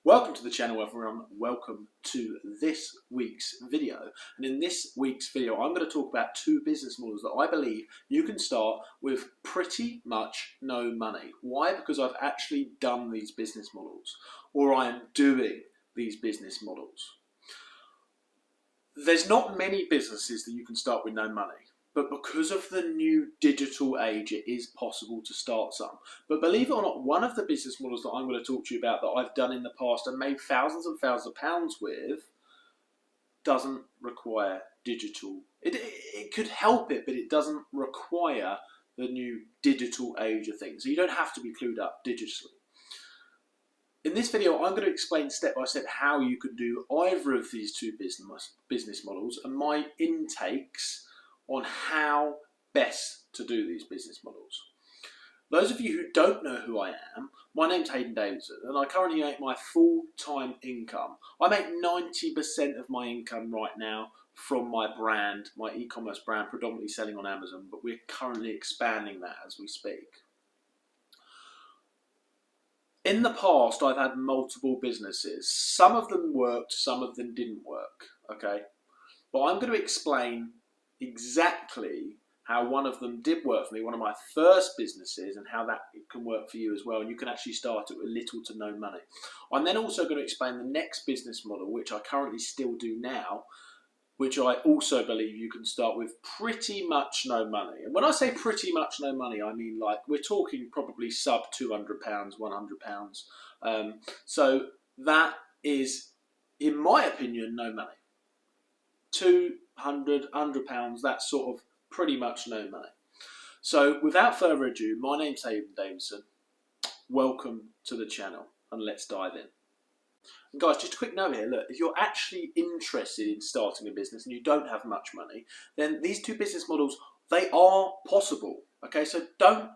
Welcome to the channel, everyone. Welcome to this week's video. And in this week's video, I'm going to talk about two business models that I believe you can start with pretty much no money. Why? Because I've actually done these business models, or I am doing these business models. There's not many businesses that you can start with no money. But because of the new digital age, it is possible to start some. But believe it or not, one of the business models that I'm going to talk to you about that I've done in the past and made thousands and thousands of pounds with doesn't require digital. It could help it, but it doesn't require the new digital age of things. So you don't have to be clued up digitally. In this video, I'm going to explain step by step how you can do either of these two business models and my intakes on how best to do these business models. Those of you who don't know who I am, my name's Hayden Davidson and I currently make my full-time income. I make 90% of my income right now from my brand, my e-commerce brand, predominantly selling on Amazon, but we're currently expanding that as we speak. In the past, I've had multiple businesses. Some of them worked, some of them didn't work, okay? But I'm going to explain exactly how one of them did work for me, one of my first businesses, and how that can work for you as well. And you can actually start it with little to no money. I'm then also going to explain the next business model, which I currently still do now, which I also believe you can start with pretty much no money. And when I say pretty much no money, I mean like we're talking probably sub £200, £100. So that is, in my opinion, no money. £100, that's sort of pretty much no money. So without further ado, my name's Hayden Davidson. Welcome to the channel and let's dive in. And guys, just a quick note here, look, if you're actually interested in starting a business and you don't have much money, then these two business models, they are possible. Okay, so don't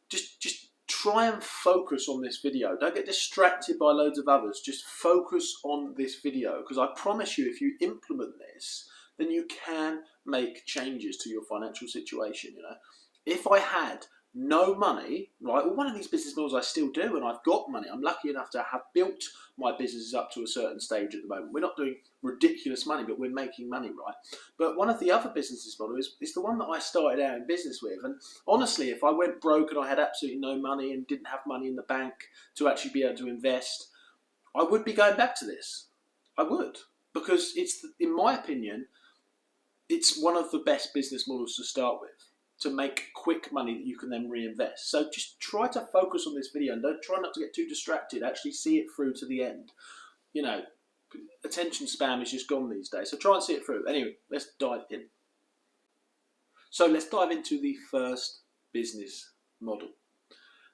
just try and focus on this video. Don't get distracted by loads of others. Just focus on this video because I promise you if you implement this, then you can make changes to your financial situation, you know. If I had no money, right, well, one of these business models I still do and I've got money. I'm lucky enough to have built my businesses up to a certain stage at the moment. We're not doing ridiculous money, but we're making money, right? But one of the other business models is the one that I started out in business with. And honestly, if I went broke and I had absolutely no money and didn't have money in the bank to actually be able to invest, I would be going back to this. I would. Because it's, in my opinion, it's one of the best business models to start with, to make quick money that you can then reinvest. So just try to focus on this video and try not to get too distracted. Actually see it through to the end. You know, attention spam is just gone these days. So try and see it through. Anyway, let's dive in. So let's dive into the first business model.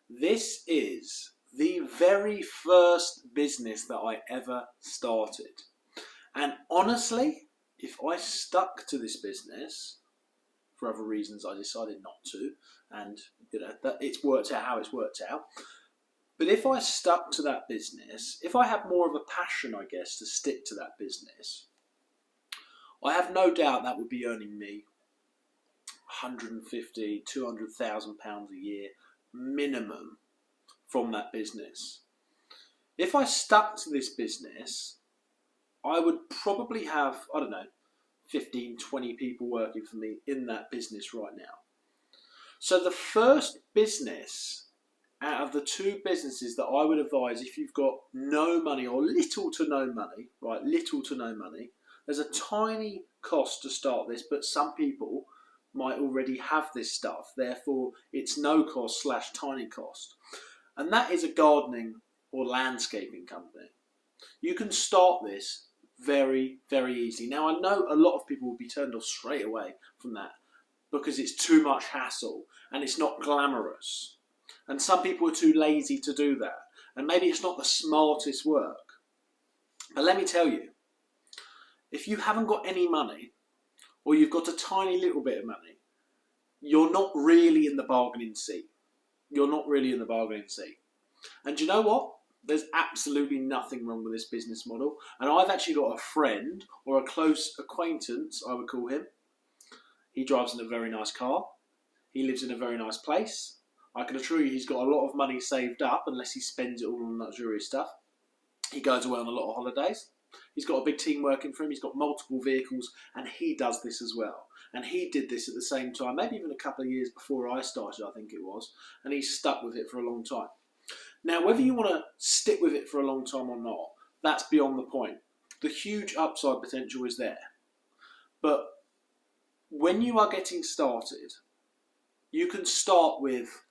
This is the very first business that I ever started. And honestly, if I stuck to this business, for other reasons I decided not to, and you know that it's worked out how it's worked out. But if I stuck to that business, if I had more of a passion, I guess, to stick to that business, I have no doubt that would be earning me 150, 200,000 pounds a year minimum from that business. If I stuck to this business, I would probably have, I don't know, 15, 20 people working for me in that business right now. So the first business out of the two businesses that I would advise if you've got no money or little to no money, right, little to no money, there's a tiny cost to start this, but some people might already have this stuff, therefore it's no cost / tiny cost. And that is a gardening or landscaping company. You can start this very, very easy. Now, I know a lot of people will be turned off straight away from that because it's too much hassle and it's not glamorous. And some people are too lazy to do that. And maybe it's not the smartest work. But let me tell you, if you haven't got any money or you've got a tiny little bit of money, you're not really in the bargaining seat. You're not really in the bargaining seat. And do you know what? There's absolutely nothing wrong with this business model. And I've actually got a friend or a close acquaintance, I would call him. He drives in a very nice car. He lives in a very nice place. I can assure you he's got a lot of money saved up unless he spends it all on luxurious stuff. He goes away on a lot of holidays. He's got a big team working for him. He's got multiple vehicles, and he does this as well. And he did this at the same time, maybe even a couple of years before I started, I think it was. And he's stuck with it for a long time. Now, whether you want to stick with it for a long time or not, that's beyond the point. The huge upside potential is there. But when you are getting started, you can start with,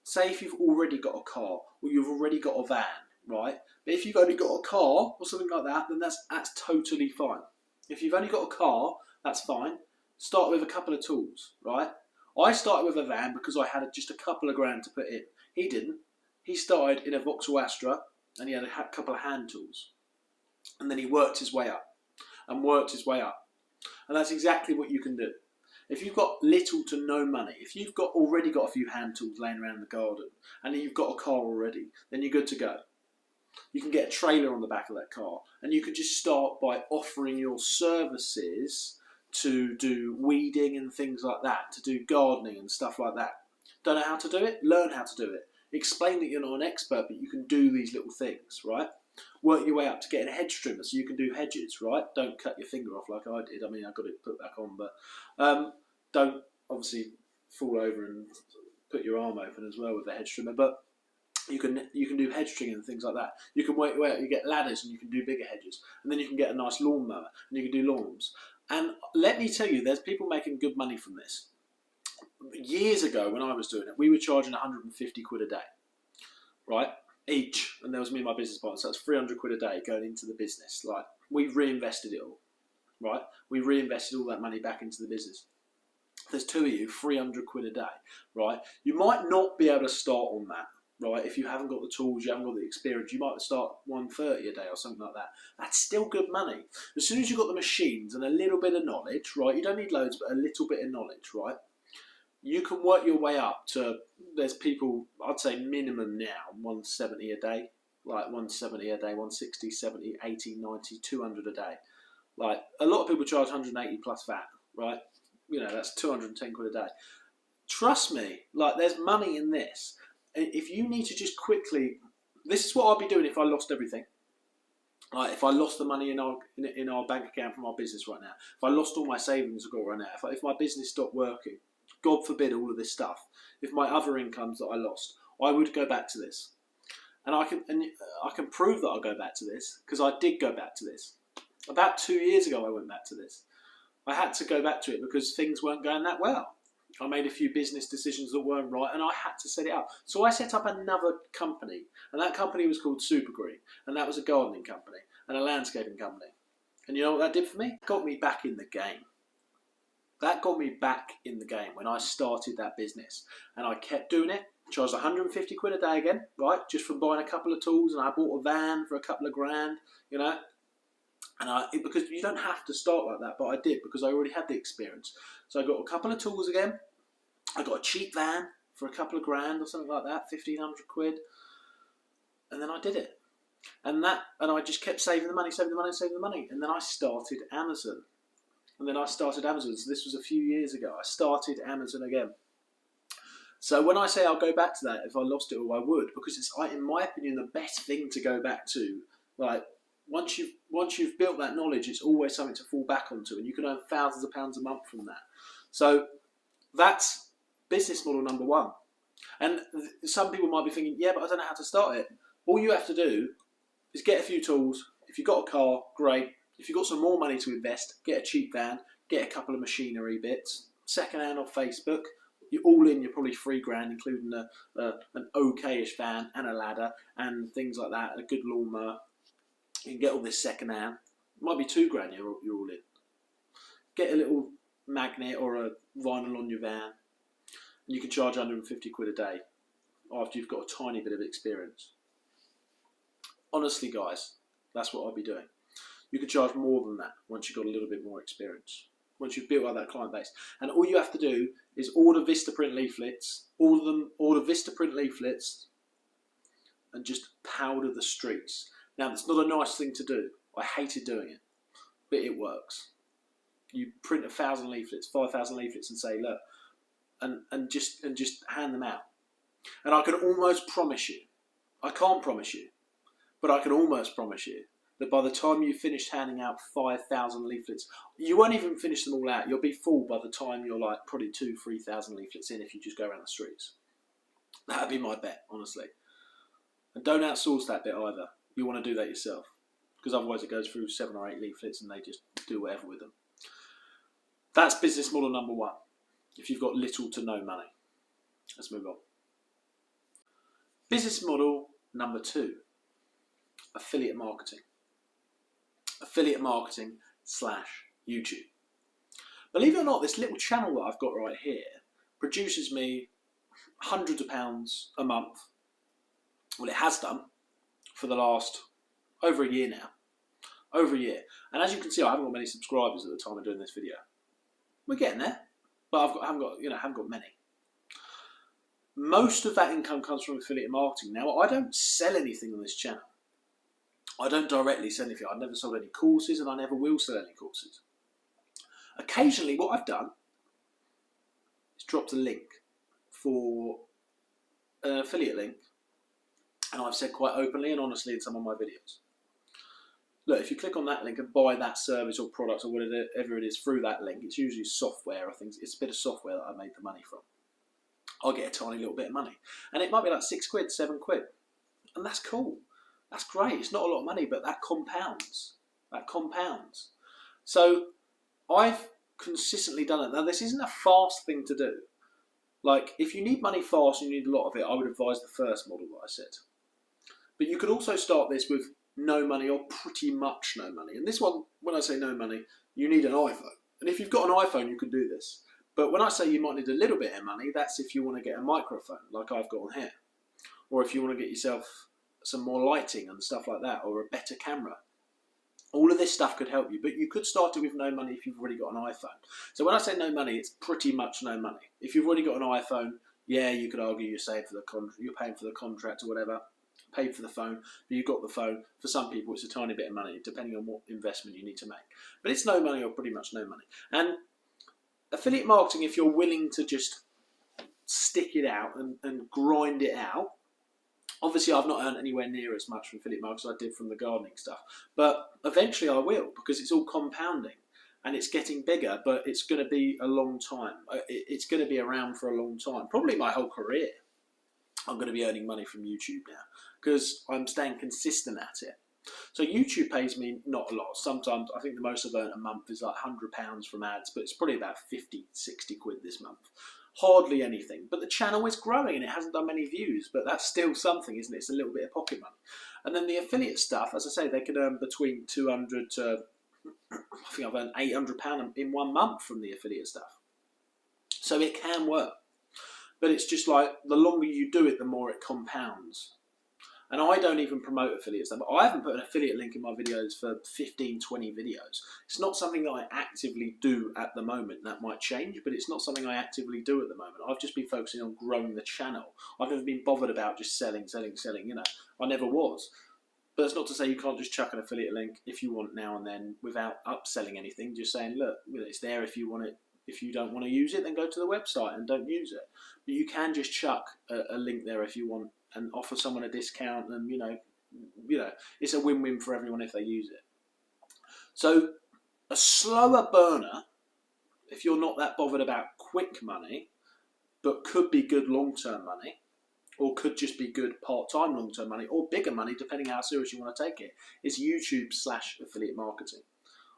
say if you've already got a car or you've already got a van, right? But if you've only got a car or something like that, then that's totally fine. If you've only got a car, that's fine. Start with a couple of tools, right? I started with a van because I had just a couple of grand to put in. He didn't. He started in a Vauxhall Astra and he had a couple of hand tools. And then he worked his way up and worked his way up. And that's exactly what you can do. If you've got little to no money, if you've already got a few hand tools laying around the garden and you've got a car already, then you're good to go. You can get a trailer on the back of that car and you can just start by offering your services to do weeding and things like that, to do gardening and stuff like that. Don't know how to do it? Learn how to do it. Explain that you're not an expert, but you can do these little things, right? Work your way up to getting a hedge trimmer so you can do hedges, right? Don't cut your finger off like I did. I mean, I got it put back on, but don't obviously fall over and put your arm open as well with the hedge trimmer. But you can do hedge trimming and things like that. You can work your way up. You get ladders and you can do bigger hedges, and then you can get a nice lawnmower and you can do lawns. And let me tell you, there's people making good money from this. Years ago, when I was doing it, we were charging 150 quid a day, right? Each, and there was me and my business partner, so that's 300 quid a day going into the business. Like, we reinvested it all, right? We reinvested all that money back into the business. If there's two of you, 300 quid a day, right? You might not be able to start on that, right? If you haven't got the tools, you haven't got the experience, you might start 130 a day or something like that. That's still good money. As soon as you've got the machines and a little bit of knowledge, right? You don't need loads, but a little bit of knowledge, right? You can work your way up to, there's people, I'd say minimum now, 170 a day, like 170 a day, 160, 70, 80, 90, 200 a day. Like, a lot of people charge 180 plus VAT, right? You know, that's 210 quid a day. Trust me, like, there's money in this. If you need to just quickly, this is what I'd be doing if I lost everything. Like, if I lost the money in our bank account from our business right now, if I lost all my savings I've got right now, if my business stopped working, God forbid all of this stuff, if my other incomes that I lost, I would go back to this. And I can prove that I'll go back to this, because I did go back to this. About 2 years ago I went back to this. I had to go back to it because things weren't going that well. I made a few business decisions that weren't right and I had to set it up. So I set up another company, and that company was called Supergreen, and that was a gardening company and a landscaping company. And you know what that did for me? It got me back in the game. That got me back in the game when I started that business, and I kept doing it. Charged 150 quid a day again, right? Just from buying a couple of tools, and I bought a van for a couple of grand, you know. And because you don't have to start like that, but I did because I already had the experience. So I got a couple of tools again. I got a cheap van for a couple of grand or something like that, 1,500 quid, and then I did it. And I just kept saving the money, and then I started Amazon. So this was a few years ago. I started Amazon again. So when I say I'll go back to that, if I lost it all, I would, because it's, in my opinion, the best thing to go back to. Like, once you've built that knowledge, it's always something to fall back onto, and you can earn thousands of pounds a month from that. So that's business model number one. And some people might be thinking, yeah, but I don't know how to start it. All you have to do is get a few tools. If you've got a car, great. If you've got some more money to invest, get a cheap van, get a couple of machinery bits, second-hand off Facebook. You're all in, you're probably $3 including an okay-ish van and a ladder and things like that, a good lawnmower. You can get all this second-hand. It might be $2 you're all in. Get a little magnet or a vinyl on your van, and you can charge 150 quid a day after you've got a tiny bit of experience. Honestly, guys, that's what I'll be doing. You can charge more than that once you've got a little bit more experience, once you've built up that client base. And all you have to do is order Vistaprint leaflets, order Vistaprint leaflets, and just powder the streets. Now, that's not a nice thing to do. I hated doing it, but it works. You print 1,000 leaflets, 5,000 leaflets, and say, look, and just hand them out. And I can almost promise you, I can't promise you, But I can almost promise you that by the time you finish handing out 5,000 leaflets, you won't even finish them all out. You'll be full by the time you're like probably 2,000-3,000 leaflets in if you just go around the streets. That'd be my bet, honestly. And don't outsource that bit either. You want to do that yourself, because otherwise it goes through 7 or 8 leaflets and they just do whatever with them. That's business model number 1, if you've got little to no money. Let's move on. Business model number 2, affiliate marketing. Affiliate marketing / YouTube. Believe it or not, this little channel that I've got right here produces me hundreds of pounds a month. Well, it has done for the last over a year now. Over a year. And as you can see, I haven't got many subscribers at the time of doing this video. We're getting there, but I haven't got many. Most of that income comes from affiliate marketing. Now, I don't sell anything on this channel. I don't directly sell anything. I've never sold any courses, and I never will sell any courses. Occasionally, what I've done is dropped a link for an affiliate link, and I've said quite openly and honestly in some of my videos, look, if you click on that link and buy that service or product or whatever it is through that link, it's usually software. I think it's a bit of software that I made the money from. I'll get a tiny little bit of money, and it might be like 6 quid, 7 quid, and that's cool. That's great. It's not a lot of money, but that compounds. That compounds. So I've consistently done it. Now, this isn't a fast thing to do. Like, if you need money fast and you need a lot of it, I would advise the first model that I said. But you could also start this with no money or pretty much no money. And this one, when I say no money, you need an iPhone. And if you've got an iPhone, you can do this. But when I say you might need a little bit of money, that's if you want to get a microphone like I've got on here. Or if you want to get yourself some more lighting and stuff like that, or a better camera. All of this stuff could help you, but you could start it with no money if you've already got an iPhone. So when I say no money, it's pretty much no money. If you've already got an iPhone, yeah, you could argue you're paying for the contract or whatever, paid for the phone, but you've got the phone. For some people, it's a tiny bit of money, depending on what investment you need to make. But it's no money or pretty much no money. And affiliate marketing, if you're willing to just stick it out and grind it out, obviously, I've not earned anywhere near as much from affiliate marketing as I did from the gardening stuff. But eventually I will, because it's all compounding and it's getting bigger, but it's going to be a long time. It's going to be around for a long time, probably my whole career. I'm going to be earning money from YouTube now because I'm staying consistent at it. So YouTube pays me not a lot. Sometimes I think the most I've earned a month is like £100 from ads, but it's probably about 50, 60 quid this month. Hardly anything, but the channel is growing and it hasn't done many views, but that's still something, isn't it? It's a little bit of pocket money. And then the affiliate stuff, as I say, they can earn between 200 to, I think I've earned £800 in 1 month from the affiliate stuff. So it can work, but it's just like the longer you do it, the more it compounds. And I don't even promote affiliate stuff. I haven't put an affiliate link in my videos for 15, 20 videos. It's not something that I actively do at the moment. That might change, but it's not something I actively do at the moment. I've just been focusing on growing the channel. I've never been bothered about just selling, you know. I never was. But that's not to say you can't just chuck an affiliate link if you want now and then without upselling anything. Just saying, look, it's there if you want it. If you don't want to use it, then go to the website and don't use it. But you can just chuck a link there if you want and offer someone a discount, and you know, it's a win-win for everyone if they use it. So a slower burner, if you're not that bothered about quick money, but could be good long-term money, or could just be good part-time long-term money, or bigger money, depending how serious you want to take it, is YouTube / affiliate marketing.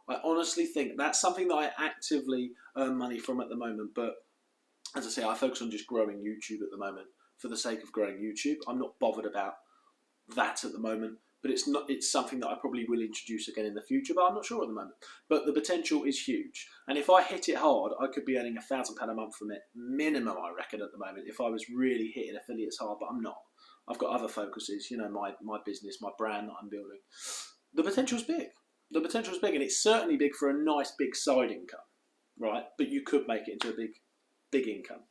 I honestly think that's something that I actively earn money from at the moment, but as I say, I focus on just growing YouTube at the moment for the sake of growing YouTube. I'm not bothered about that at the moment, but it's something that I probably will introduce again in the future, but I'm not sure at the moment. But the potential is huge, and if I hit it hard, I could be earning £1,000 a month from it, minimum, I reckon, at the moment, if I was really hitting affiliates hard, but I'm not. I've got other focuses, you know, my business, my brand that I'm building. The potential's big. The potential is big, and it's certainly big for a nice big side income, right? But you could make it into a big income.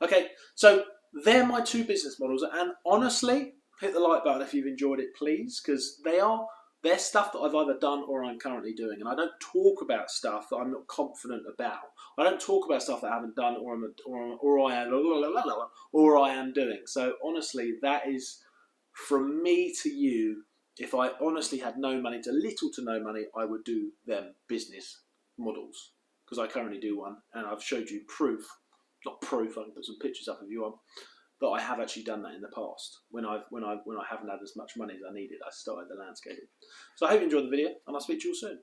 Okay, so they're my 2 business models, and honestly, hit the like button if you've enjoyed it, please, because they're stuff that I've either done or I'm currently doing, and I don't talk about stuff that I'm not confident about. I don't talk about stuff that I haven't done or I am doing. So honestly, that is from me to you If I honestly had no money to little to no money, I would do them business models, because I currently do one, and I've showed you proof, not proof, I can put some pictures up if you want, that I have actually done that in the past when I haven't had as much money as I needed. I started the landscaping. So I hope you enjoyed the video, and I'll speak to you all soon.